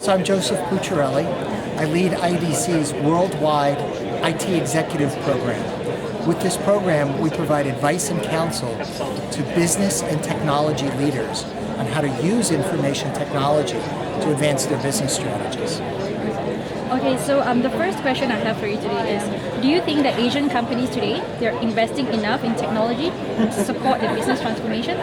So I'm Joseph Pucciarelli. I lead IDC's worldwide IT executive program. With this program, we provide advice and counsel to business and technology leaders on how to use information technology to advance their business strategies. Okay, so the first question I have for you today is, do you think that Asian companies today, they're investing enough in technology to support the business transformation?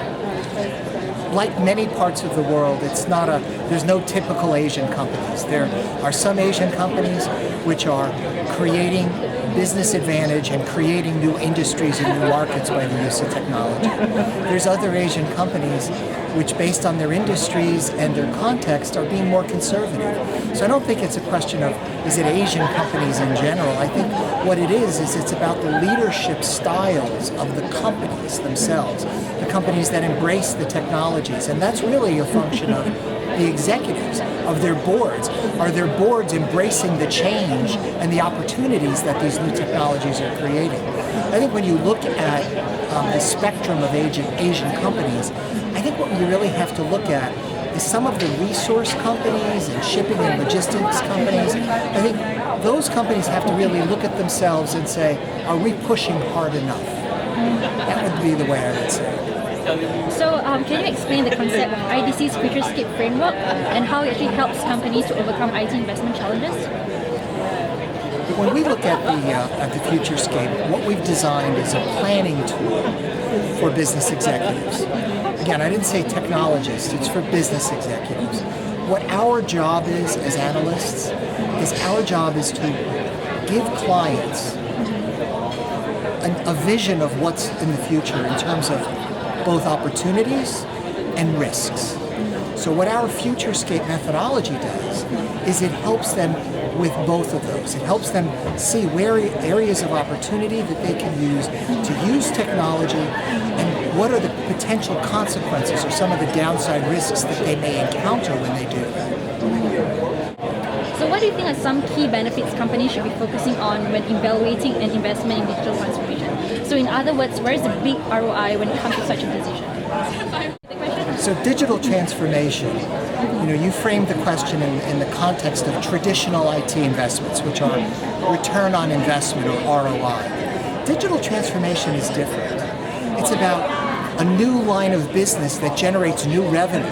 Like many parts of the world, there's no typical Asian companies. There are some Asian companies which are creating business advantage and creating new industries and new markets by the use of technology. There's other Asian companies which, based on their industries and their context, are being more conservative. So I don't think it's a question of, is it Asian companies in general? I think what it is it's about the leadership styles of the companies themselves, the companies that embrace the technologies. And that's really a function of the executives, of their boards. Are their boards embracing the change and the opportunities that these new technologies are creating? I think when you look at the spectrum of Asian companies, I think what we really have to look at is some of the resource companies and shipping and logistics companies. I think those companies have to really look at themselves and say, are we pushing hard enough? That would be the way I would say it. So can you explain the concept of IDC's FutureScape framework and how it actually helps companies to overcome IT investment challenges? When we look at the FutureScape, what we've designed is a planning tool for business executives. Again, I didn't say technologists, it's for business executives. What our job is as analysts is to give clients a vision of what's in the future in terms of both opportunities and risks. So what our FutureScape methodology does is it helps them with both of those. It helps them see where areas of opportunity that they can use to use technology and what are the potential consequences or some of the downside risks that they may encounter when they do that. So what do you think are some key benefits companies should be focusing on when evaluating an investment in digital transformation? So in other words, where is the big ROI when it comes to such a decision? So digital transformation, you framed the question in the context of traditional IT investments, which are return on investment or ROI. Digital transformation is different. It's about a new line of business that generates new revenue.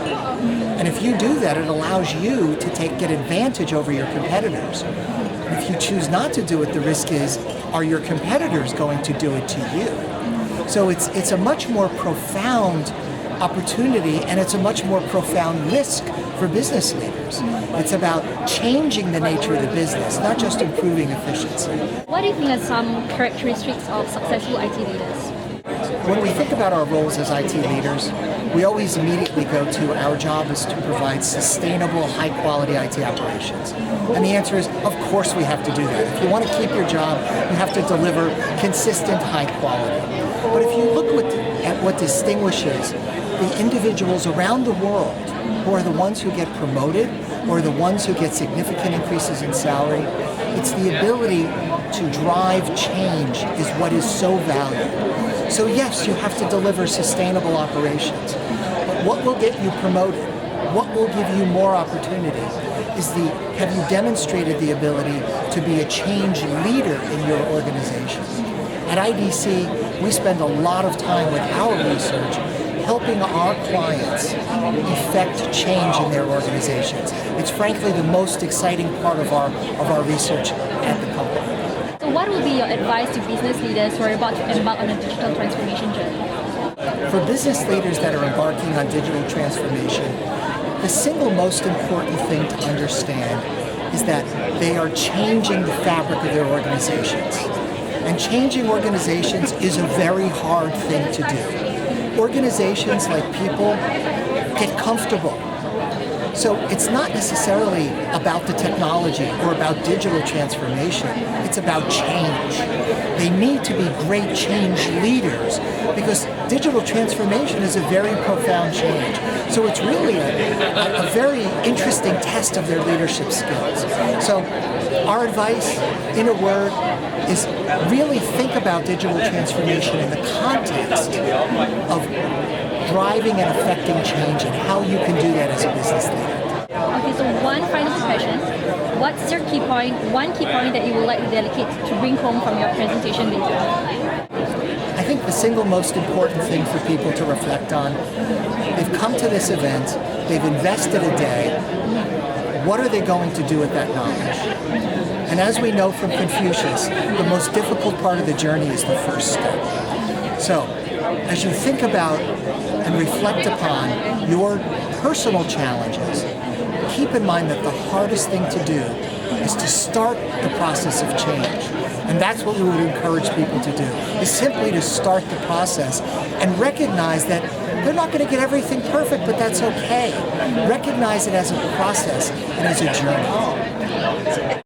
And if you do that, it allows you to get advantage over your competitors. And if you choose not to do it, the risk is, are your competitors going to do it to you? So it's a much more profound opportunity, and it's a much more profound risk for business leaders. It's about changing the nature of the business, not just improving efficiency. What do you think are some characteristics of successful IT leaders? When we think about our roles as IT leaders, we always immediately go to our job is to provide sustainable, high-quality IT operations. And the answer is, of course we have to do that. If you want to keep your job, you have to deliver consistent, high quality. But if you look at what distinguishes the individuals around the world who are the ones who get promoted or the ones who get significant increases in salary, it's the ability to drive change is what is so valuable. So yes, you have to deliver sustainable operations, but what will get you promoted, what will give you more opportunity is have you demonstrated the ability to be a change leader in your organization. At IDC, we spend a lot of time with our research helping our clients effect change in their organizations. It's frankly the most exciting part of our research at the company. So what will be your advice to business leaders who are about to embark on a digital transformation journey? For business leaders that are embarking on digital transformation, the single most important thing to understand is that they are changing the fabric of their organizations. And changing organizations is a very hard thing to do. Organizations, like people, get comfortable. So it's not necessarily about the technology or about digital transformation. It's about change. They need to be great change leaders because digital transformation is a very profound change. So it's really a very interesting test of their leadership skills. So our advice, in a word, is really think about digital transformation in the context of driving and affecting change and how you can do that as a business leader. Okay, Okay, so one final question. What's your key point, one key point that you would like to delegate to bring home from your presentation later? I think the single most important thing for people to reflect on, they've come to this event, they've invested a day, what are they going to do with that knowledge? And as we know from Confucius, the most difficult part of the journey is the first step. So, as you think about and reflect upon your personal challenges, keep in mind that the hardest thing to do is to start the process of change. And that's what we would encourage people to do, is simply to start the process and recognize that they're not going to get everything perfect, but that's okay. Recognize it as a process and as a journey.